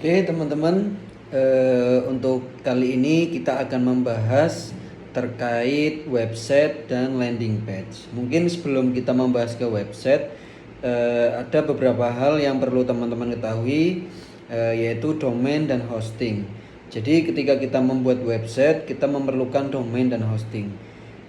Oke teman-teman, untuk kali ini kita akan membahas terkait website dan landing page. Mungkin sebelum kita membahas ke website, ada beberapa hal yang perlu teman-teman ketahui, yaitu domain dan hosting. Jadi ketika kita membuat website, kita memerlukan domain dan hosting.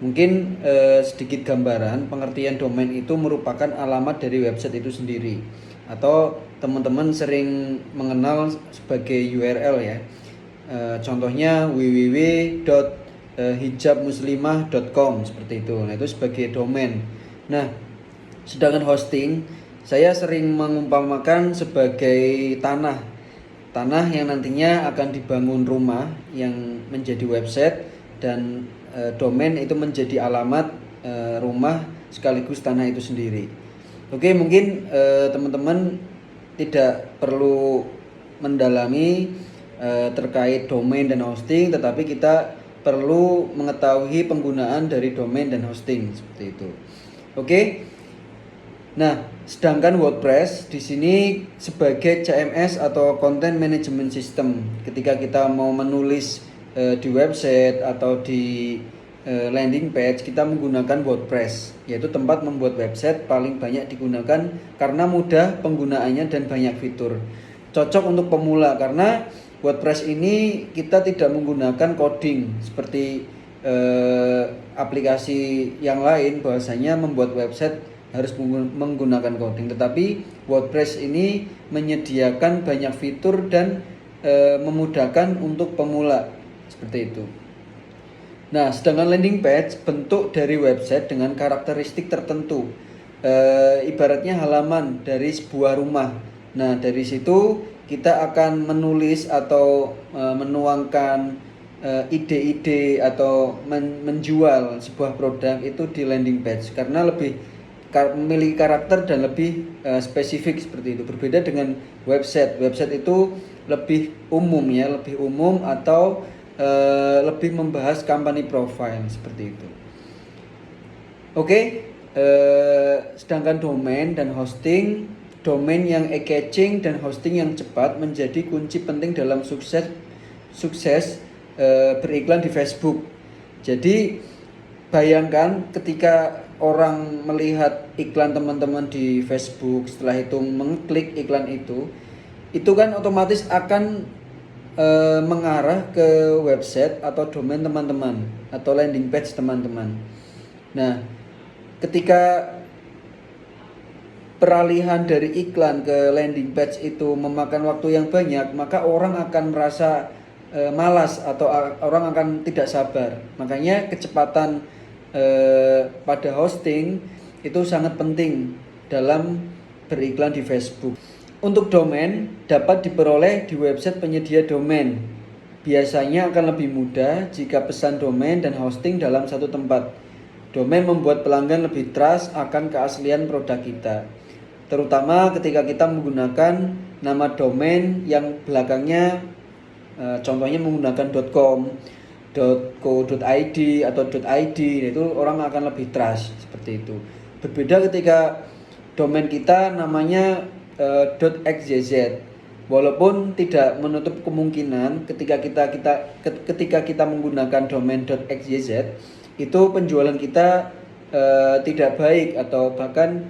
Mungkin sedikit gambaran, pengertian domain itu merupakan alamat dari website itu sendiri, atau teman-teman sering mengenal sebagai URL ya. Contohnya www.hijabmuslimah.com seperti itu. Nah, itu sebagai domain. Nah, sedangkan hosting saya sering mengumpamakan sebagai tanah yang nantinya akan dibangun rumah yang menjadi website, dan domain itu menjadi alamat rumah sekaligus tanah itu sendiri. Oke, mungkin teman-teman tidak perlu mendalami terkait domain dan hosting, tetapi kita perlu mengetahui penggunaan dari domain dan hosting seperti itu. Oke. Nah, sedangkan WordPress di sini sebagai CMS atau Content Management System. Ketika kita mau menulis di website atau di landing page, kita menggunakan WordPress, yaitu tempat membuat website paling banyak digunakan karena mudah penggunaannya dan banyak fitur. Cocok untuk pemula karena WordPress ini kita tidak menggunakan coding seperti aplikasi yang lain, bahwasanya membuat website harus menggunakan coding, tetapi WordPress ini menyediakan banyak fitur dan memudahkan untuk pemula seperti itu. Nah, sedangkan landing page bentuk dari website dengan karakteristik tertentu, ibaratnya halaman dari sebuah rumah. Nah, dari situ kita akan menulis atau menuangkan ide-ide atau menjual sebuah produk itu di landing page, karena lebih memiliki karakter dan lebih spesifik seperti itu. Berbeda dengan website. Website itu lebih umum ya, lebih umum atau lebih membahas company profile seperti itu. Oke, sedangkan domain dan hosting, domain yang eye-catching dan hosting yang cepat menjadi kunci penting dalam sukses beriklan di Facebook. Jadi bayangkan ketika orang melihat iklan teman-teman di Facebook, setelah itu mengklik iklan itu kan otomatis akan mengarah ke website atau domain teman-teman atau landing page teman-teman. Nah, ketika peralihan dari iklan ke landing page itu memakan waktu yang banyak, maka orang akan merasa malas atau orang akan tidak sabar. Makanya kecepatan pada hosting itu sangat penting dalam beriklan di Facebook. Untuk domain dapat diperoleh di website penyedia domain. Biasanya akan lebih mudah jika pesan domain dan hosting dalam satu tempat. Domain membuat pelanggan lebih trust akan keaslian produk kita, terutama ketika kita menggunakan nama domain yang belakangnya contohnya menggunakan .com, .co.id atau .id, itu orang akan lebih trust seperti itu. Berbeda ketika domain kita namanya .xyz, walaupun tidak menutup kemungkinan ketika kita menggunakan domain .xyz itu penjualan kita tidak baik atau bahkan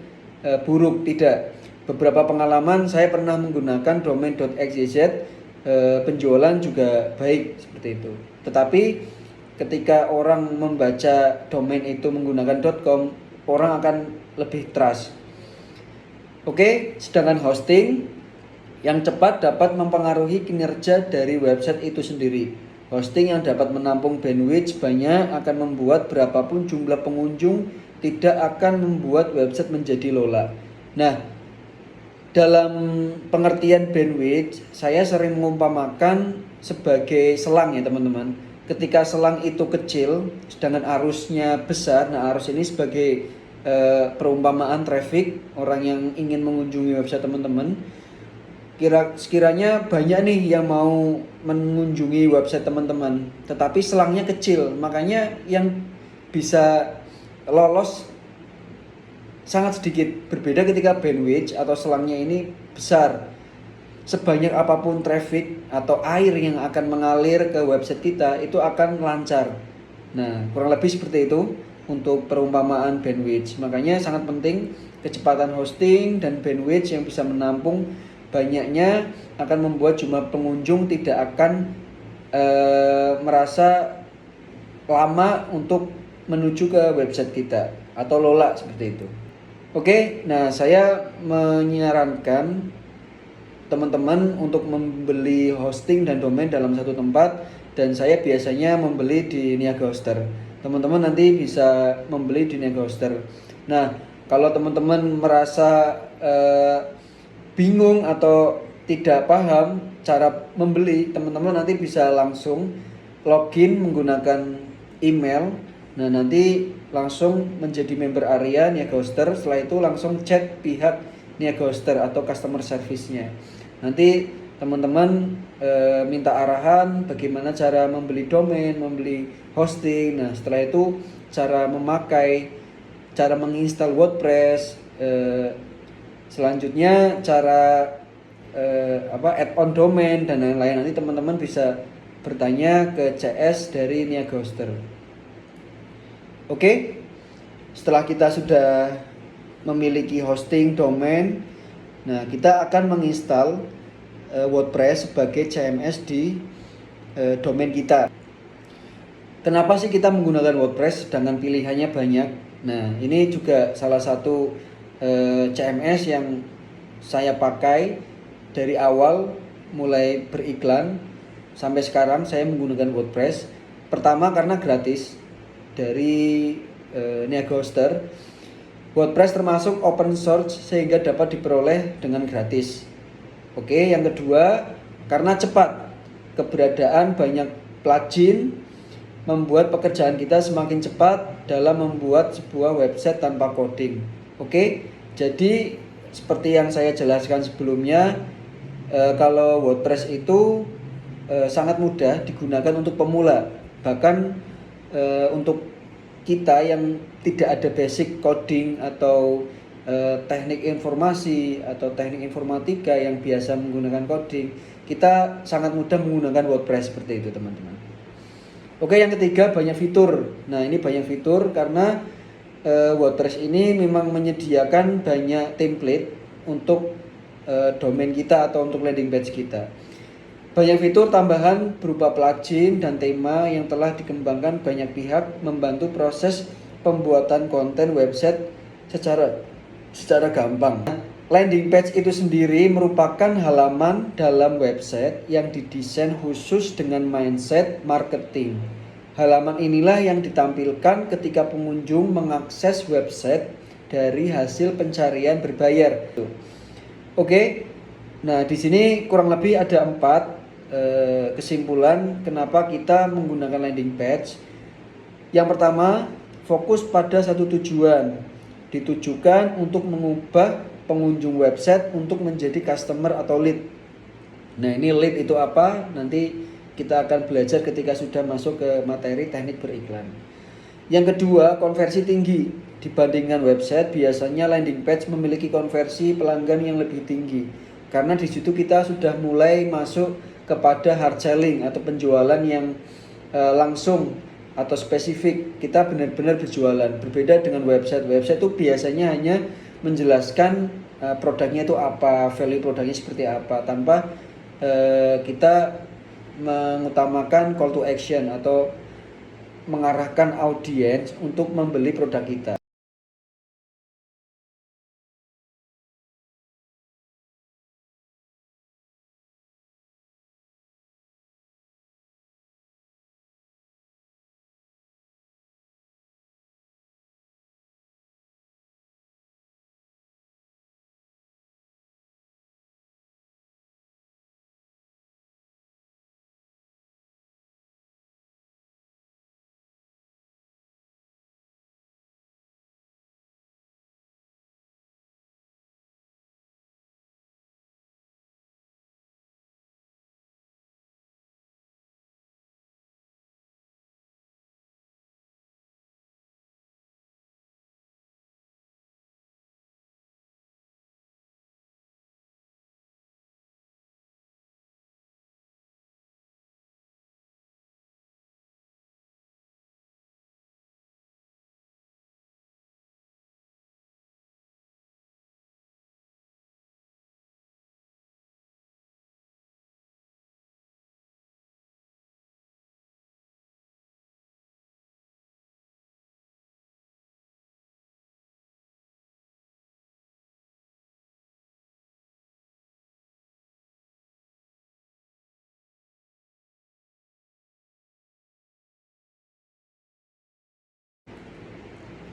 buruk. Tidak. Beberapa pengalaman saya pernah menggunakan domain .xyz, penjualan juga baik seperti itu. Tetapi ketika orang membaca domain itu menggunakan .com, orang akan lebih trust. Oke, sedangkan hosting yang cepat dapat mempengaruhi kinerja dari website itu sendiri. Hosting yang dapat menampung bandwidth banyak akan membuat berapapun jumlah pengunjung tidak akan membuat website menjadi lola. Nah, dalam pengertian bandwidth, saya sering mengumpamakan sebagai selang ya teman-teman. Ketika selang itu kecil, sedangkan arusnya besar, nah arus ini sebagai perumpamaan traffic, orang yang ingin mengunjungi website teman-teman. Sekiranya banyak nih yang mau mengunjungi website teman-teman, tetapi selangnya kecil, makanya yang bisa lolos sangat sedikit. Berbeda ketika bandwidth atau selangnya ini besar. sebanyak apapun traffic atau air yang akan mengalir ke website kita itu akan lancar. Nah, kurang lebih seperti itu untuk perumpamaan bandwidth. Makanya sangat penting kecepatan hosting dan bandwidth yang bisa menampung banyaknya akan membuat jumlah pengunjung tidak akan merasa lama untuk menuju ke website kita atau lola seperti itu. Oke, nah saya menyarankan teman-teman untuk membeli hosting dan domain dalam satu tempat, dan saya biasanya membeli di Niaga Hoster. Teman-teman nanti bisa membeli di Niaga Hoster. Nah, kalau teman-teman merasa bingung atau tidak paham cara membeli, teman-teman nanti bisa langsung login menggunakan email. Nah, nanti langsung menjadi member area Niaga Hoster. Setelah itu langsung chat pihak Niaga Hoster atau customer service-nya. Nanti teman-teman minta arahan bagaimana cara membeli domain, membeli hosting. Nah, setelah itu cara memakai, cara menginstal WordPress, selanjutnya cara add-on domain dan lain-lain. Nanti teman-teman bisa bertanya ke CS dari Niaga Hoster. Oke, setelah kita sudah memiliki hosting domain, nah kita akan menginstal WordPress sebagai CMS di domain kita. Kenapa sih kita menggunakan WordPress sedangkan pilihannya banyak? Nah, ini juga salah satu CMS yang saya pakai dari awal mulai beriklan sampai sekarang saya menggunakan WordPress. Pertama karena gratis dari Niaga Hoster. WordPress termasuk open source sehingga dapat diperoleh dengan gratis. Oke, yang kedua karena cepat. Keberadaan banyak plugin membuat pekerjaan kita semakin cepat dalam membuat sebuah website tanpa coding. Oke, jadi seperti yang saya jelaskan sebelumnya, kalau WordPress itu sangat mudah digunakan untuk pemula. Bahkan untuk kita yang tidak ada basic coding atau teknik informasi atau teknik informatika yang biasa menggunakan coding, kita sangat mudah menggunakan WordPress seperti itu, teman-teman. Oke, yang ketiga banyak fitur. Nah, ini banyak fitur karena WordPress ini memang menyediakan banyak template untuk domain kita atau untuk landing page kita. Banyak fitur tambahan berupa plugin dan tema yang telah dikembangkan banyak pihak membantu proses pembuatan konten website secara gampang. Landing page itu sendiri merupakan halaman dalam website yang didesain khusus dengan mindset marketing. Halaman inilah yang ditampilkan ketika pengunjung mengakses website dari hasil pencarian berbayar. Oke, nah di sini kurang lebih ada 4 kesimpulan kenapa kita menggunakan landing page. Yang pertama, fokus pada satu tujuan, ditujukan untuk mengubah pengunjung website untuk menjadi customer atau lead. Nah, ini lead itu apa? Nanti kita akan belajar ketika sudah masuk ke materi teknik beriklan. Yang kedua, konversi tinggi. Dibandingkan website, biasanya landing page memiliki konversi pelanggan yang lebih tinggi. Karena di situ kita sudah mulai masuk kepada hard selling atau penjualan yang langsung atau spesifik. Kita benar-benar berjualan. Berbeda dengan website. Website itu biasanya hanya menjelaskan produknya itu apa, value produknya seperti apa, tanpa kita mengutamakan call to action atau mengarahkan audiens untuk membeli produk kita.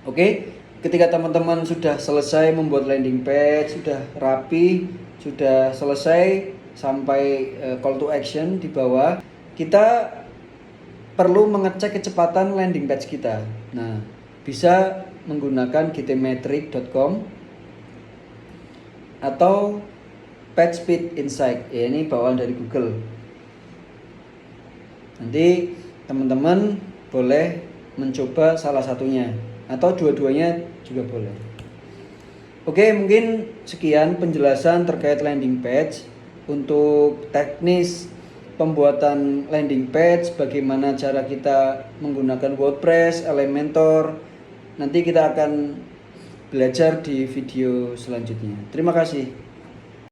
Oke, ketika teman-teman sudah selesai membuat landing page, sudah rapi, sudah selesai sampai call to action di bawah, kita perlu mengecek kecepatan landing page kita. Nah, bisa menggunakan gtmetric.com atau PageSpeed Insight. Ya, ini bawaan dari Google. Nanti teman-teman boleh mencoba salah satunya atau dua-duanya juga boleh. Oke, mungkin sekian penjelasan terkait landing page. Untuk teknis pembuatan landing page, bagaimana cara kita menggunakan WordPress, Elementor, nanti kita akan belajar di video selanjutnya. Terima kasih.